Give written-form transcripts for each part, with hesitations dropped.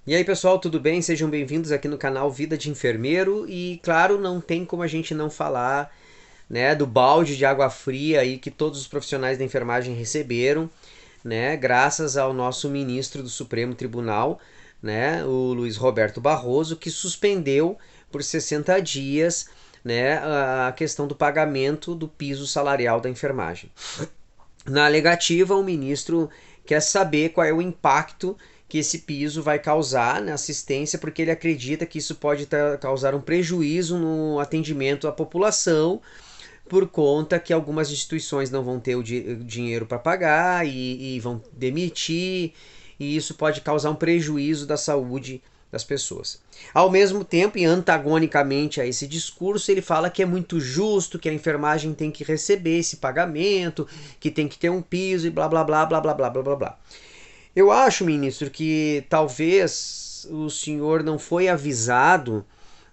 E aí pessoal, tudo bem? Sejam bem-vindos aqui no canal Vida de Enfermeiro e claro, não tem como a gente não falar, né, do balde de água fria aí que todos os profissionais da enfermagem receberam, né, graças ao nosso ministro do Supremo Tribunal, né, o Luiz Roberto Barroso, que suspendeu por 60 dias, né, a questão do pagamento do piso salarial da enfermagem. Na alegativa, o ministro quer saber qual é o impacto que esse piso vai causar na assistência, porque ele acredita que isso pode causar um prejuízo no atendimento à população, por conta que algumas instituições não vão ter o dinheiro para pagar e vão demitir, e isso pode causar um prejuízo da saúde das pessoas. Ao mesmo tempo, e antagonicamente a esse discurso, ele fala que é muito justo, que a enfermagem tem que receber esse pagamento, que tem que ter um piso e blá blá blá blá blá blá blá blá blá. Eu acho, ministro, que talvez o senhor não foi avisado,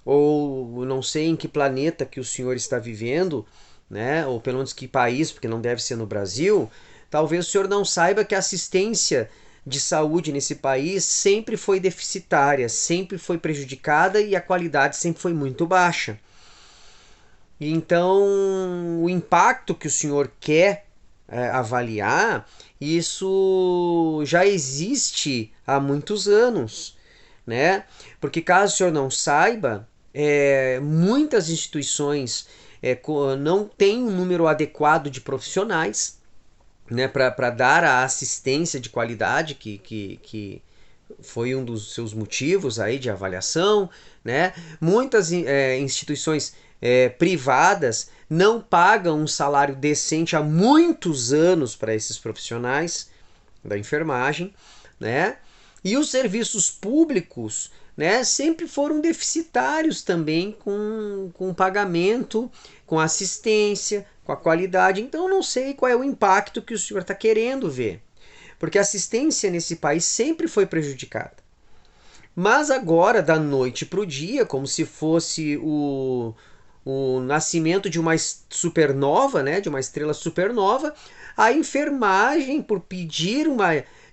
ou não sei em que planeta que o senhor está vivendo, né? Ou pelo menos que país, porque não deve ser no Brasil. Talvez o senhor não saiba que a assistência de saúde nesse país sempre foi deficitária, sempre foi prejudicada e a qualidade sempre foi muito baixa. Então, o impacto que o senhor quer avaliar, isso já existe há muitos anos, né? Porque caso o senhor não saiba, muitas instituições não têm um número adequado de profissionais, né, para dar a assistência de qualidade que foi um dos seus motivos aí de avaliação, né? Muitas instituições privadas não pagam um salário decente há muitos anos para esses profissionais da enfermagem, né? E os serviços públicos, né, sempre foram deficitários também com pagamento, com assistência, com a qualidade. Então eu não sei qual é o impacto que o senhor está querendo ver. Porque a assistência nesse país sempre foi prejudicada. Mas agora, da noite para o dia, como se fosse o nascimento de uma supernova, né, de uma estrela supernova, a enfermagem, por pedir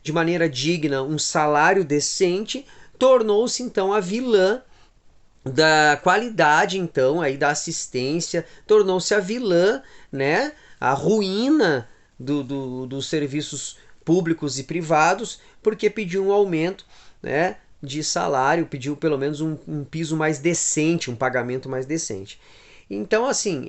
de maneira digna um salário decente, tornou-se então a vilã da qualidade, então, aí da assistência, tornou-se a vilã, né, a ruína dos serviços públicos e privados, porque pediu um aumento, né, de salário, pediu pelo menos um piso mais decente, um pagamento mais decente. Então, assim,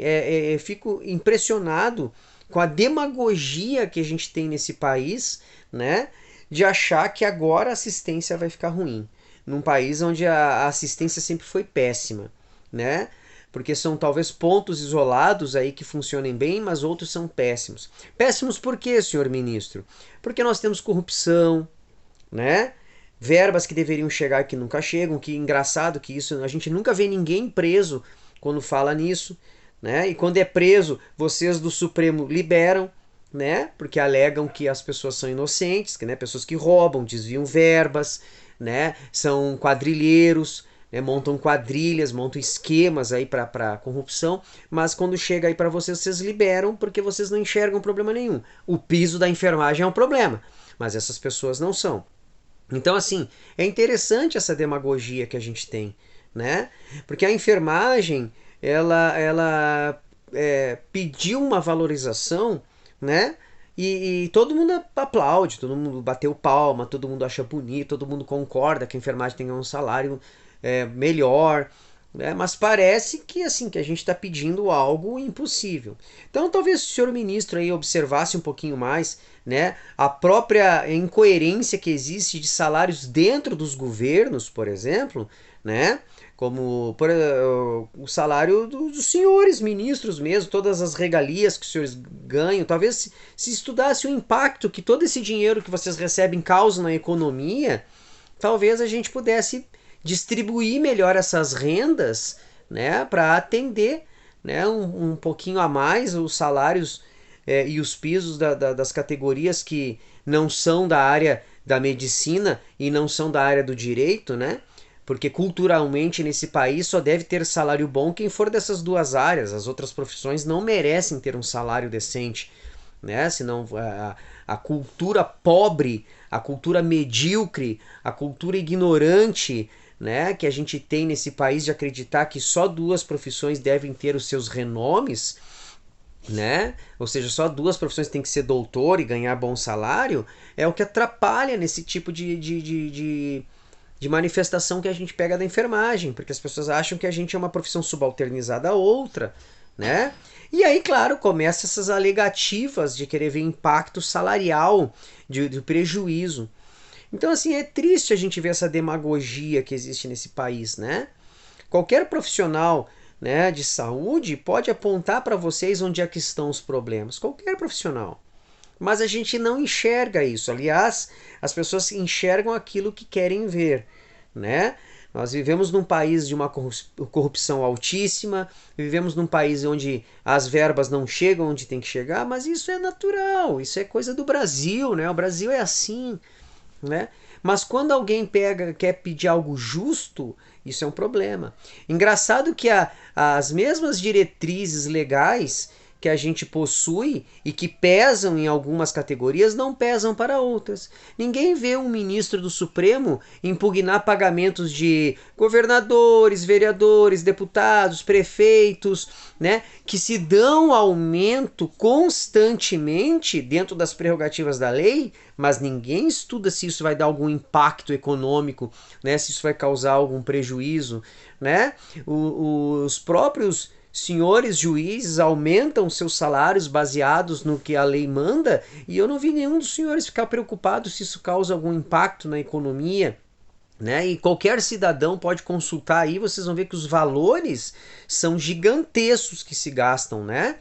fico impressionado com a demagogia que a gente tem nesse país, né, de achar que agora a assistência vai ficar ruim. Num país onde a assistência sempre foi péssima, né? Porque são talvez pontos isolados aí que funcionem bem, mas outros são péssimos. Péssimos por quê, senhor ministro? Porque nós temos corrupção, né? Verbas que deveriam chegar que nunca chegam, que engraçado que isso, a gente nunca vê ninguém preso quando fala nisso, né? E quando é preso, vocês do Supremo liberam, né? Porque alegam que as pessoas são inocentes, que, né? Pessoas que roubam, desviam verbas, né? São quadrilheiros, né? Montam quadrilhas, montam esquemas aí para corrupção, mas quando chega aí para vocês, vocês liberam porque vocês não enxergam problema nenhum. O piso da enfermagem é um problema, mas essas pessoas não são. Então, assim, é interessante essa demagogia que a gente tem, né? Porque a enfermagem, ela pediu uma valorização, né? E todo mundo aplaude, todo mundo bateu palma, todo mundo acha bonito, todo mundo concorda que a enfermagem tenha um salário melhor, né? Mas parece que assim que a gente está pedindo algo impossível. Então talvez o senhor ministro aí observasse um pouquinho mais, né, a própria incoerência que existe de salários dentro dos governos, por exemplo, né? Como o salário dos senhores ministros mesmo, todas as regalias que os senhores ganham. Talvez se estudasse o impacto que todo esse dinheiro que vocês recebem causa na economia, talvez a gente pudesse distribuir melhor essas rendas, né, para atender, né, um pouquinho a mais os salários e os pisos das categorias que não são da área da medicina e não são da área do direito, né? Porque culturalmente nesse país só deve ter salário bom quem for dessas duas áreas. As outras profissões não merecem ter um salário decente, né? Senão a cultura pobre a cultura medíocre, a cultura ignorante, né, que a gente tem nesse país de acreditar que só duas profissões devem ter os seus renomes, né? Ou seja, só duas profissões têm que ser doutor e ganhar bom salário, é o que atrapalha nesse tipo de manifestação que a gente pega da enfermagem, porque as pessoas acham que a gente é uma profissão subalternizada a outra, né? E aí, claro, começa essas alegativas de querer ver impacto salarial, de prejuízo. Então, assim, é triste a gente ver essa demagogia que existe nesse país, né? Qualquer profissional, né, de saúde pode apontar para vocês onde é que estão os problemas. Qualquer profissional. Mas a gente não enxerga isso. Aliás, as pessoas enxergam aquilo que querem ver, né? Nós vivemos num país de uma corrupção altíssima, vivemos num país onde as verbas não chegam onde tem que chegar, mas isso é natural, isso é coisa do Brasil, né? O Brasil é assim, né? Mas quando alguém quer pedir algo justo, isso é um problema. Engraçado que as mesmas diretrizes legais que a gente possui e que pesam em algumas categorias não pesam para outras. Ninguém vê um ministro do Supremo impugnar pagamentos de governadores, vereadores, deputados, prefeitos, né, que se dão aumento constantemente dentro das prerrogativas da lei, mas ninguém estuda se isso vai dar algum impacto econômico, né, se isso vai causar algum prejuízo, né? Os próprios senhores juízes aumentam seus salários baseados no que a lei manda, e eu não vi nenhum dos senhores ficar preocupado se isso causa algum impacto na economia, né? E qualquer cidadão pode consultar aí, vocês vão ver que os valores são gigantescos que se gastam, né?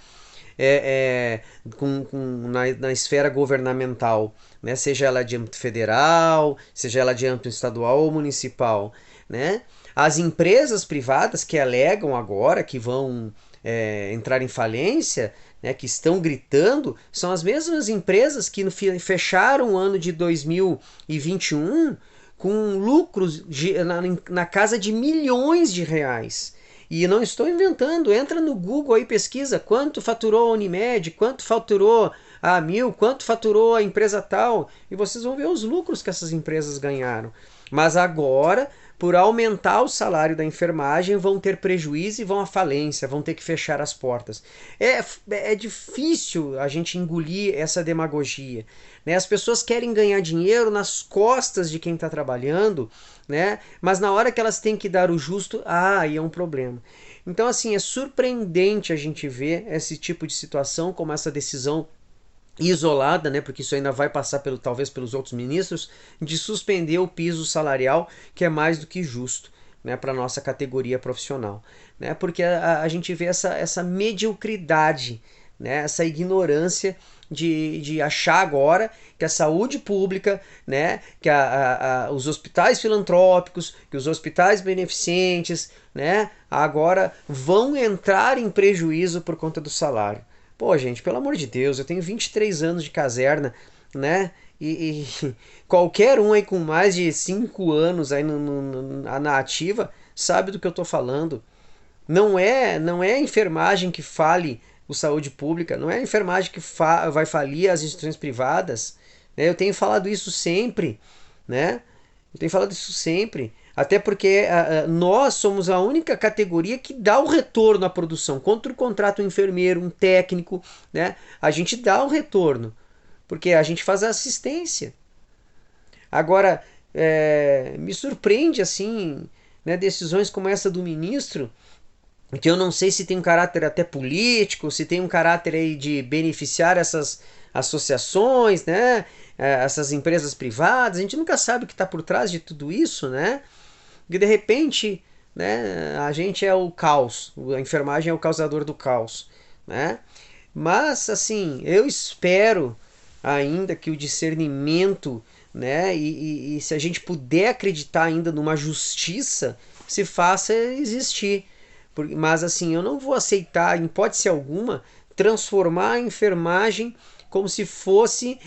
Na esfera governamental, né? Seja ela de âmbito federal, seja ela de âmbito estadual ou municipal, né? As empresas privadas que alegam agora que vão entrar em falência, né, que estão gritando, são as mesmas empresas que fecharam o ano de 2021 com lucros na casa de milhões de reais. E não estou inventando, entra no Google aí, pesquisa quanto faturou a Unimed, quanto faturou a Amil, quanto faturou a empresa tal, e vocês vão ver os lucros que essas empresas ganharam. Mas agora, por aumentar o salário da enfermagem, vão ter prejuízo e vão à falência, vão ter que fechar as portas. É difícil a gente engolir essa demagogia, né? As pessoas querem ganhar dinheiro nas costas de quem está trabalhando, né? Mas na hora que elas têm que dar o justo, aí é um problema. Então, assim, é surpreendente a gente ver esse tipo de situação, como essa decisão isolada, né, porque isso ainda vai passar talvez pelos outros ministros, de suspender o piso salarial, que é mais do que justo, né, para a nossa categoria profissional, né, porque a gente vê essa mediocridade, né, essa ignorância de achar agora que a saúde pública, né, que os hospitais filantrópicos, que os hospitais beneficentes, né, agora vão entrar em prejuízo por conta do salário. Pô, gente, pelo amor de Deus, eu tenho 23 anos de caserna, né? E qualquer um aí com mais de 5 anos aí na ativa sabe do que eu tô falando. Não é a enfermagem que fale o saúde pública, não é a enfermagem que vai falir as instituições privadas, né? Eu tenho falado isso sempre, né? Eu tenho falado isso sempre. Até porque nós somos a única categoria que dá o retorno à produção. Quando contrata um enfermeiro, um técnico, né, a gente dá o retorno. Porque a gente faz a assistência. Agora, me surpreende assim, né, decisões como essa do ministro, que eu não sei se tem um caráter até político, se tem um caráter aí de beneficiar essas associações, né, essas empresas privadas. A gente nunca sabe o que está por trás de tudo isso, né? Porque de repente, né, a gente é o caos, a enfermagem é o causador do caos, né? Mas assim, eu espero ainda que o discernimento, né, e se a gente puder acreditar ainda numa justiça, se faça existir. Mas assim, eu não vou aceitar, em hipótese alguma, transformar a enfermagem como se fosse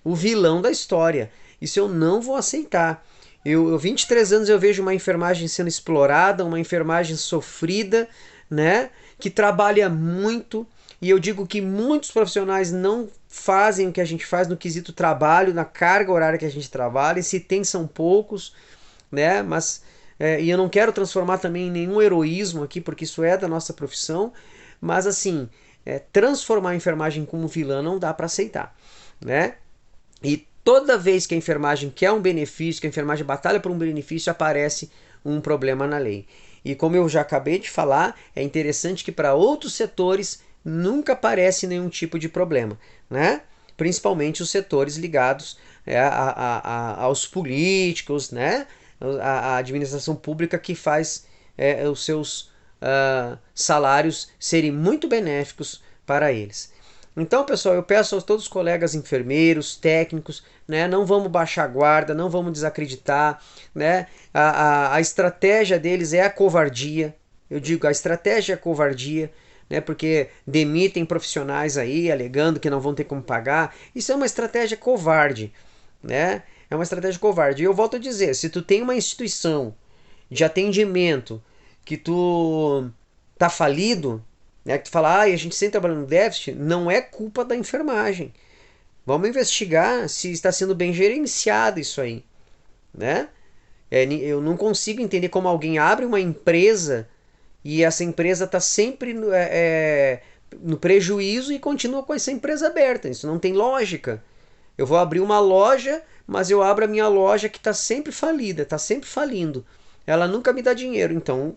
o vilão da história. Isso eu não vou aceitar. Eu 23 anos eu vejo uma enfermagem sendo explorada, uma enfermagem sofrida, né, que trabalha muito, e eu digo que muitos profissionais não fazem o que a gente faz no quesito trabalho, na carga horária que a gente trabalha, e se tem são poucos, né? Mas e eu não quero transformar também em nenhum heroísmo aqui, porque isso é da nossa profissão, mas assim, transformar a enfermagem como vilã não dá para aceitar, né? E toda vez que a enfermagem quer um benefício, que a enfermagem batalha por um benefício, aparece um problema na lei. E como eu já acabei de falar, é interessante que para outros setores nunca aparece nenhum tipo de problema, né? Principalmente os setores ligados aos políticos, né? A administração pública que faz os seus salários serem muito benéficos para eles. Então, pessoal, eu peço a todos os colegas enfermeiros, técnicos, né, não vamos baixar a guarda, não vamos desacreditar, né? A estratégia deles é a covardia. Eu digo, a estratégia é a covardia, né? Porque demitem profissionais aí, alegando que não vão ter como pagar. Isso é uma estratégia covarde, né? É uma estratégia covarde. E eu volto a dizer, se tu tem uma instituição de atendimento que tu tá falido, né, que tu fala, a gente sempre trabalhando no déficit, não é culpa da enfermagem. Vamos investigar se está sendo bem gerenciado isso aí, né? Eu não consigo entender como alguém abre uma empresa e essa empresa está sempre no prejuízo e continua com essa empresa aberta. Isso não tem lógica. Eu vou abrir uma loja, mas eu abro a minha loja que está sempre falida, está sempre falindo. Ela nunca me dá dinheiro. Então,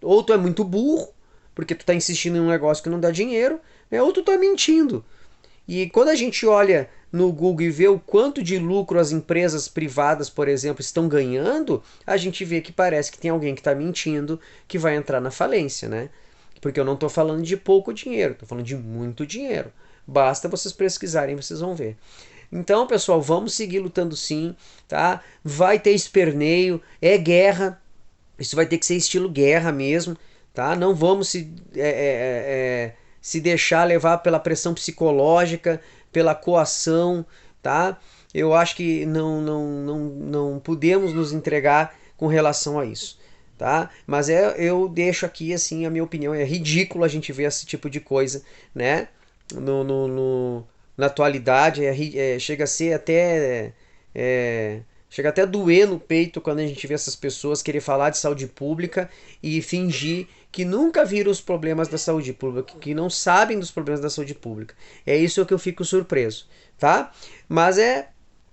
ou tu é muito burro, porque tu está insistindo em um negócio que não dá dinheiro, né? Ou tu está mentindo. E quando a gente olha no Google e vê o quanto de lucro as empresas privadas, por exemplo, estão ganhando, a gente vê que parece que tem alguém que está mentindo que vai entrar na falência, né? Porque eu não estou falando de pouco dinheiro, estou falando de muito dinheiro. Basta vocês pesquisarem, vocês vão ver. Então, pessoal, vamos seguir lutando sim, tá? Vai ter esperneio, é guerra, isso vai ter que ser estilo guerra mesmo, tá? Não vamos se deixar levar pela pressão psicológica, pela coação, tá? Eu acho que não podemos nos entregar com relação a isso, tá? Mas eu deixo aqui, assim, a minha opinião, é ridículo a gente ver esse tipo de coisa, né? Na atualidade, chega a ser até... chega até a doer no peito quando a gente vê essas pessoas querer falar de saúde pública e fingir que nunca viram os problemas da saúde pública, que não sabem dos problemas da saúde pública. É isso que eu fico surpreso, tá? Mas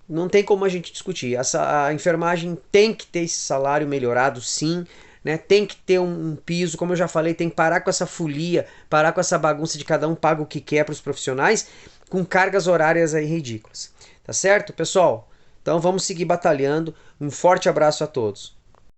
não tem como a gente discutir. A enfermagem tem que ter esse salário melhorado, sim, né? Tem que ter um piso, como eu já falei, tem que parar com essa folia, parar com essa bagunça de cada um paga o que quer para os profissionais, com cargas horárias aí ridículas. Tá certo, pessoal? Então vamos seguir batalhando. Um forte abraço a todos.